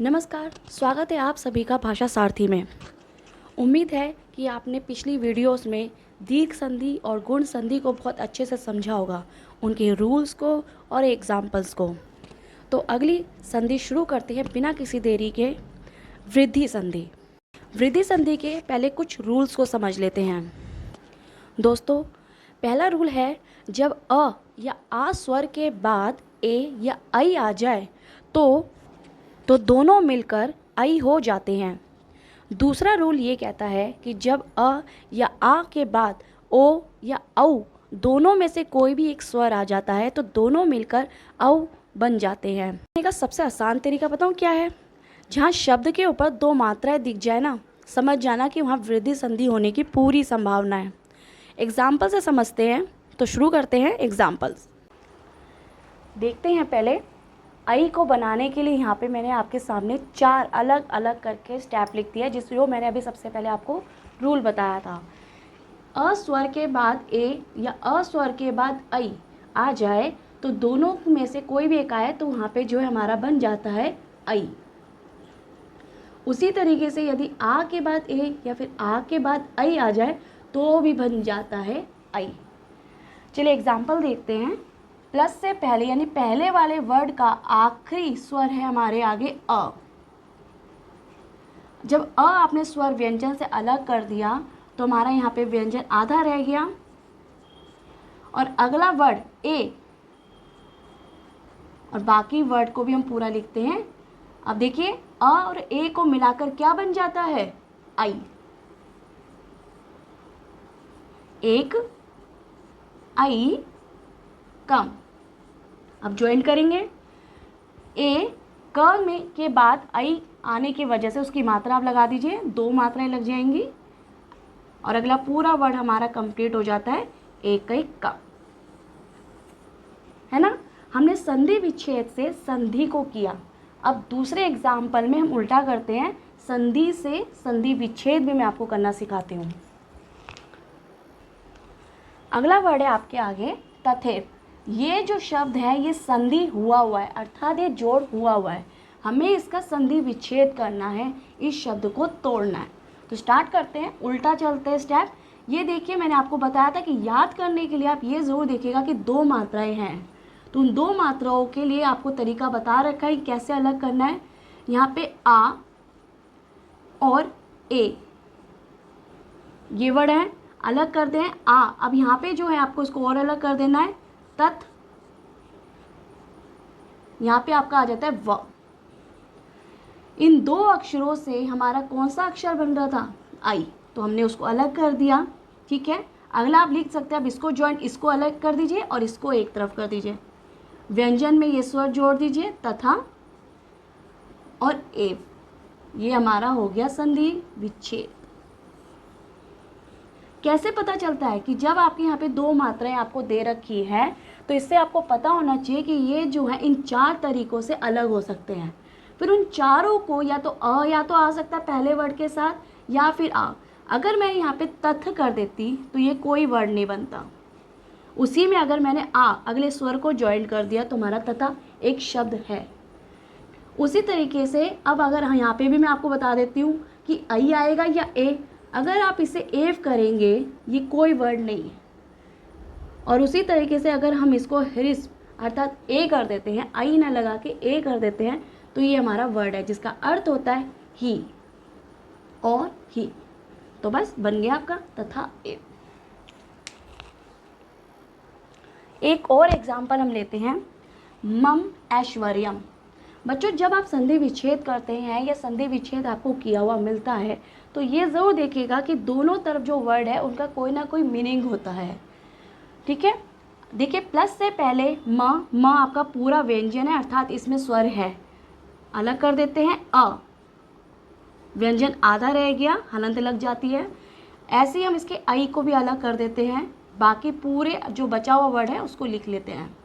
नमस्कार, स्वागत है आप सभी का भाषा सारथी में। उम्मीद है कि आपने पिछली वीडियोस में दीर्घ संधि और गुण संधि को बहुत अच्छे से समझा होगा, उनके रूल्स को और एग्जाम्पल्स को। तो अगली संधि शुरू करते हैं बिना किसी देरी के, वृद्धि संधि। वृद्धि संधि के पहले कुछ रूल्स को समझ लेते हैं। दोस्तों, पहला रूल है, जब अ या आ स्वर के बाद ए या आई आ जाए तो दोनों मिलकर आई हो जाते हैं। दूसरा रूल ये कहता है कि जब अ या आ के बाद ओ या औ दोनों में से कोई भी एक स्वर आ जाता है तो दोनों मिलकर औ बन जाते हैं। का सबसे आसान तरीका बताऊँ क्या है? जहाँ शब्द के ऊपर दो मात्राएं दिख जाए ना, समझ जाना कि वहाँ वृद्धि संधि होने की पूरी संभावना है। एग्जाम्पल से समझते हैं, तो शुरू करते हैं एग्जाम्पल्स। देखते हैं पहले आई को बनाने के लिए यहाँ पे मैंने आपके सामने 4 अलग अलग करके स्टेप लिख दिया, जिसको मैंने अभी सबसे पहले आपको रूल बताया था। अ स्वर के बाद ए या अ स्वर के बाद आई आ जाए तो दोनों में से कोई भी एक आए तो वहाँ पे जो है हमारा बन जाता है आई। उसी तरीके से यदि आ के बाद ए या फिर आ के बाद आई आ जाए तो भी बन जाता है आई। चलिए एग्जाम्पल देखते हैं। प्लस से पहले यानी पहले वाले वर्ड का आखिरी स्वर है हमारे आगे अ। जब अ आपने स्वर व्यंजन से अलग कर दिया तो हमारा यहाँ पे व्यंजन आधा रह गया और अगला वर्ड ए, और बाकी वर्ड को भी हम पूरा लिखते हैं। अब देखिए अ और ए को मिलाकर क्या बन जाता है? आई। एक आई कम। अब ज्वाइन करेंगे। ए क में के बाद आई आने की वजह से उसकी मात्रा आप लगा दीजिए, 2 मात्राएं लग जाएंगी और अगला पूरा वर्ड हमारा कंप्लीट हो जाता है एक कई कम, है ना। हमने संधि विच्छेद से संधि को किया। अब दूसरे एग्जाम्पल में हम उल्टा करते हैं, संधि से संधि विच्छेद भी मैं आपको करना सिखाती हूँ। अगला वर्ड है आपके आगे तथेर। ये जो शब्द है ये संधि हुआ है, अर्थात ये जोड़ हुआ है। हमें इसका संधि विच्छेद करना है, इस शब्द को तोड़ना है। तो स्टार्ट करते हैं, उल्टा चलते हैं स्टेप। ये देखिए मैंने आपको बताया था कि याद करने के लिए आप ये ज़रूर देखिएगा कि 2 मात्राएं हैं, तो उन 2 मात्राओं के लिए आपको तरीका बता रखा है कैसे अलग करना है। यहाँ पे आ और ए ये वर्ड है, अलग कर दें आ। अब यहाँ पे जो है आपको इसको और अलग कर देना है, तत्। यहाँ पे आपका आ जाता है व। इन 2 अक्षरों से हमारा कौन सा अक्षर बन रहा था? आई, तो हमने उसको अलग कर दिया। ठीक है, अगला आप लिख सकते हैं, अब इसको ज्वाइन, इसको अलग कर दीजिए और इसको एक तरफ कर दीजिए। व्यंजन में ये स्वर जोड़ दीजिए, तथा और एव। ये हमारा हो गया संधि विच्छेद। कैसे पता चलता है कि जब आपके यहाँ पे 2 मात्राएं आपको दे रखी है तो इससे आपको पता होना चाहिए कि ये जो है इन 4 तरीकों से अलग हो सकते हैं। फिर उन चारों को या तो आ सकता है पहले वर्ड के साथ या फिर आ। अगर मैं यहाँ पे तथ कर देती तो ये कोई वर्ड नहीं बनता। उसी में अगर मैंने आ अगले स्वर को ज्वाइन कर दिया तो हमारा तथा एक शब्द है। उसी तरीके से अब अगर यहाँ पे भी मैं आपको बता देती हूँ कि आई आएगा या ए, अगर आप इसे एव करेंगे ये कोई वर्ड नहीं है। और उसी तरीके से अगर हम इसको हृस्व अर्थात ए कर देते हैं, आई ना लगा के ए कर देते हैं, तो ये हमारा वर्ड है जिसका अर्थ होता है ही और ही। तो बस बन गया आपका तथा एव। एक और एग्जाम्पल हम लेते हैं, मम ऐश्वर्यम। बच्चों, जब आप संधि विच्छेद करते हैं या संधि विच्छेद आपको किया हुआ मिलता है तो ये ज़रूर देखिएगा कि दोनों तरफ जो वर्ड है उनका कोई ना कोई मीनिंग होता है। ठीक है, देखिए प्लस से पहले म आपका पूरा व्यंजन है, अर्थात इसमें स्वर है। अलग कर देते हैं अ, व्यंजन आधा रह गया, हलंत लग जाती है। ऐसे ही हम इसके आई को भी अलग कर देते हैं, बाकी पूरे जो बचा हुआ वर्ड है उसको लिख लेते हैं।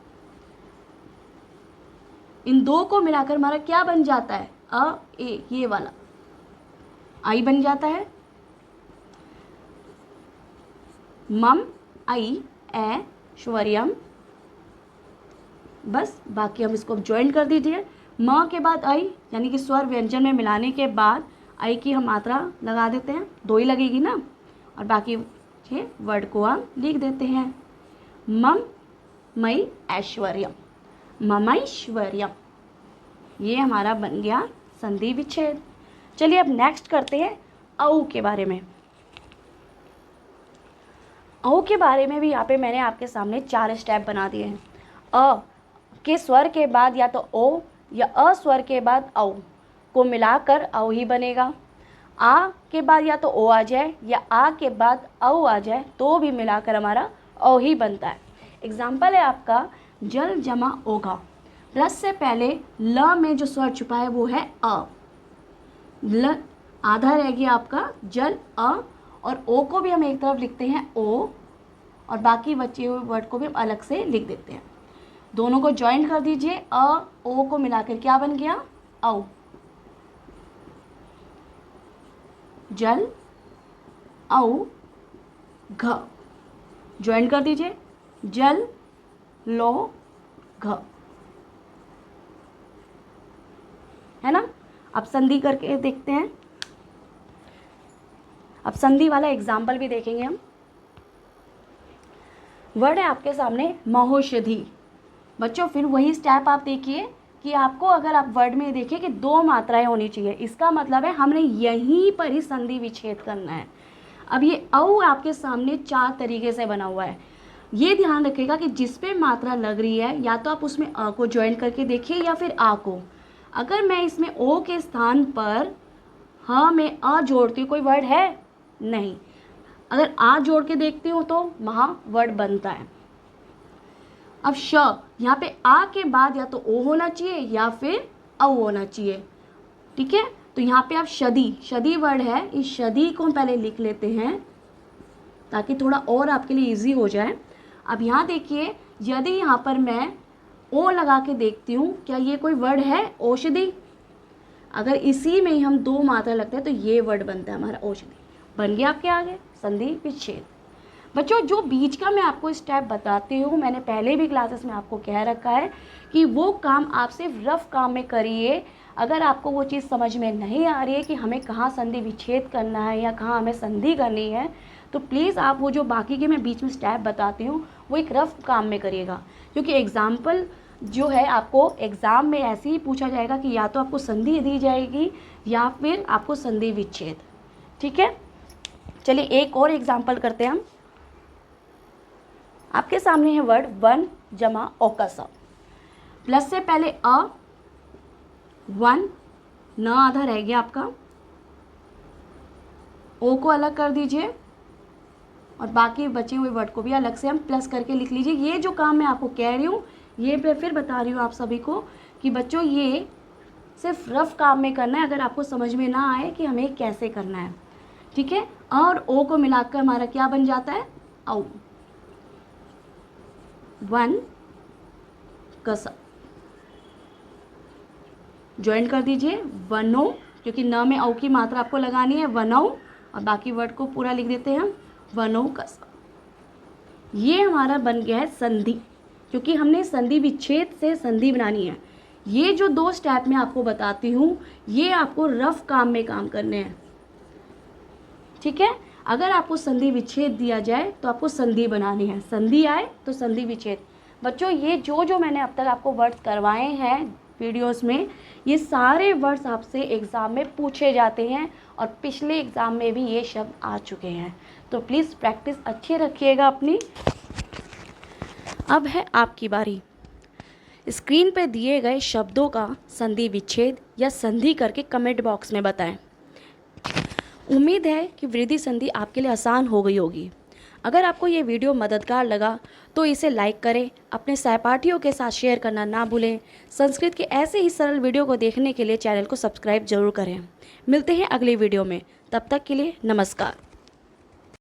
इन 2 को मिलाकर हमारा क्या बन जाता है? अ ए, ये वाला आई बन जाता है। मम आई ऐश्वर्यम। बस बाकी हम इसको ज्वाइन कर दीजिए, म के बाद आई, यानी कि स्वर व्यंजन में मिलाने के बाद आई की हम मात्रा लगा देते हैं, 2 ही लगेगी ना, और बाकी ये वर्ड को हम लिख देते हैं। मम मई ऐश्वर्यम, ममैश्वर्यम, ये हमारा बन गया संधि विच्छेद। चलिए अब नेक्स्ट करते हैं औ के बारे में। औ के बारे में भी यहाँ पे मैंने आपके सामने 4 स्टेप बना दिए हैं। अ के स्वर के बाद या तो ओ या अ स्वर के बाद औ को मिलाकर औ ही बनेगा। आ के बाद या तो ओ आ जाए या आ के बाद औ आ जाए तो भी मिलाकर हमारा औ ही बनता है। एग्जाम्पल है आपका जल जमा ओघा, प्लस से पहले ल में जो स्वर छुपा है वो है अ, ल आधा रह गया आपका जल अ, और ओ को भी हम एक तरफ लिखते हैं ओ, और बाकी बचे हुए वर्ड को भी हम अलग से लिख देते हैं। दोनों को ज्वाइन कर दीजिए, अ ओ को मिलाकर क्या बन गया, औ। जल औ घ, ज्वाइन कर दीजिए, जल लो घ, है ना। अब संधि करके देखते हैं। अब संधि वाला एग्जाम्पल भी देखेंगे हम। वर्ड है आपके सामने महौषधि। बच्चों फिर वही स्टेप आप देखिए कि आपको अगर आप वर्ड में देखिए कि 2 मात्राएं होनी चाहिए, इसका मतलब है हमने यहीं पर ही संधि विच्छेद करना है। अब ये औ आपके सामने 4 तरीके से बना हुआ है। ये ध्यान रखिएगा कि जिस पे मात्रा लग रही है या तो आप उसमें अ को ज्वाइन करके देखिए या फिर आ को। अगर मैं इसमें ओ के स्थान पर ह में अ जोड़ती हूँ, कोई वर्ड है नहीं। अगर आ जोड़ के देखती हूँ तो वहाँ वर्ड बनता है। अब श, यहाँ पे आ के बाद या तो ओ होना चाहिए या फिर औ होना चाहिए, ठीक है। तो यहाँ पे आप शदी वर्ड है, इस शदी को हम पहले लिख लेते हैं ताकि थोड़ा और आपके लिए इजी हो जाए। अब यहाँ देखिए, यदि यहाँ पर मैं ओ लगा के देखती हूँ, क्या ये कोई वर्ड है औषधि? अगर इसी में ही हम 2 मात्रा लगते हैं तो ये वर्ड बनता है हमारा औषधि। बन गया आपके आगे संधि विच्छेद। बच्चों जो बीच का मैं आपको स्टेप बताती हूँ, मैंने पहले भी क्लासेस में आपको कह रखा है कि वो काम आप सिर्फ रफ काम में करिए। अगर आपको वो चीज़ समझ में नहीं आ रही है कि हमें कहाँ संधि विच्छेद करना है या कहाँ हमें संधि करनी है, तो प्लीज़ आप वो जो बाकी के मैं बीच में स्टेप बताती हूँ वो एक रफ काम में करिएगा। क्योंकि एग्जाम्पल जो है आपको एग्ज़ाम में ऐसे ही पूछा जाएगा कि या तो आपको संधि दी जाएगी या फिर आपको संधि विच्छेद, ठीक है। चलिए एक और एग्जाम्पल करते हैं हम। आपके सामने है वर्ड वन जमा ओकस, प्लस से पहले अ, वन, न आधा रह गया आपका, ओ को अलग कर दीजिए और बाकी बचे हुए वर्ड को भी अलग से हम प्लस करके लिख लीजिए। ये जो काम मैं आपको कह रही हूँ ये मैं फिर बता रही हूँ आप सभी को कि बच्चों ये सिर्फ रफ काम में करना है, अगर आपको समझ में ना आए कि हमें कैसे करना है, ठीक है। और ओ को मिलाकर हमारा क्या बन जाता है, औ। वन कस, ज्वाइन कर दीजिए, वनो, क्योंकि न में औ की मात्रा आपको लगानी है, वनौ, और बाकी वर्ड को पूरा लिख देते हैं हम, वनो कस। ये हमारा बन गया है संधि, क्योंकि हमने संधि विच्छेद से संधि बनानी है। ये जो 2 स्टेप मैं आपको बताती हूँ ये आपको रफ काम में काम करने हैं, ठीक है। अगर आपको संधि विच्छेद दिया जाए तो आपको संधि बनानी है, संधि आए तो संधि विच्छेद। बच्चों ये जो मैंने अब तक आपको वर्ड्स करवाए हैं वीडियोस में, ये सारे वर्ड्स आपसे एग्ज़ाम में पूछे जाते हैं और पिछले एग्ज़ाम में भी ये शब्द आ चुके हैं, तो प्लीज़ प्रैक्टिस अच्छी रखिएगा अपनी। अब है आपकी बारी। स्क्रीन पे दिए गए शब्दों का संधि विच्छेद या संधि करके कमेंट बॉक्स में बताएं। उम्मीद है कि वृद्धि संधि आपके लिए आसान हो गई होगी। अगर आपको ये वीडियो मददगार लगा तो इसे लाइक करें, अपने सहपाठियों के साथ शेयर करना ना भूलें। संस्कृत के ऐसे ही सरल वीडियो को देखने के लिए चैनल को सब्सक्राइब जरूर करें। मिलते हैं अगली वीडियो में, तब तक के लिए नमस्कार।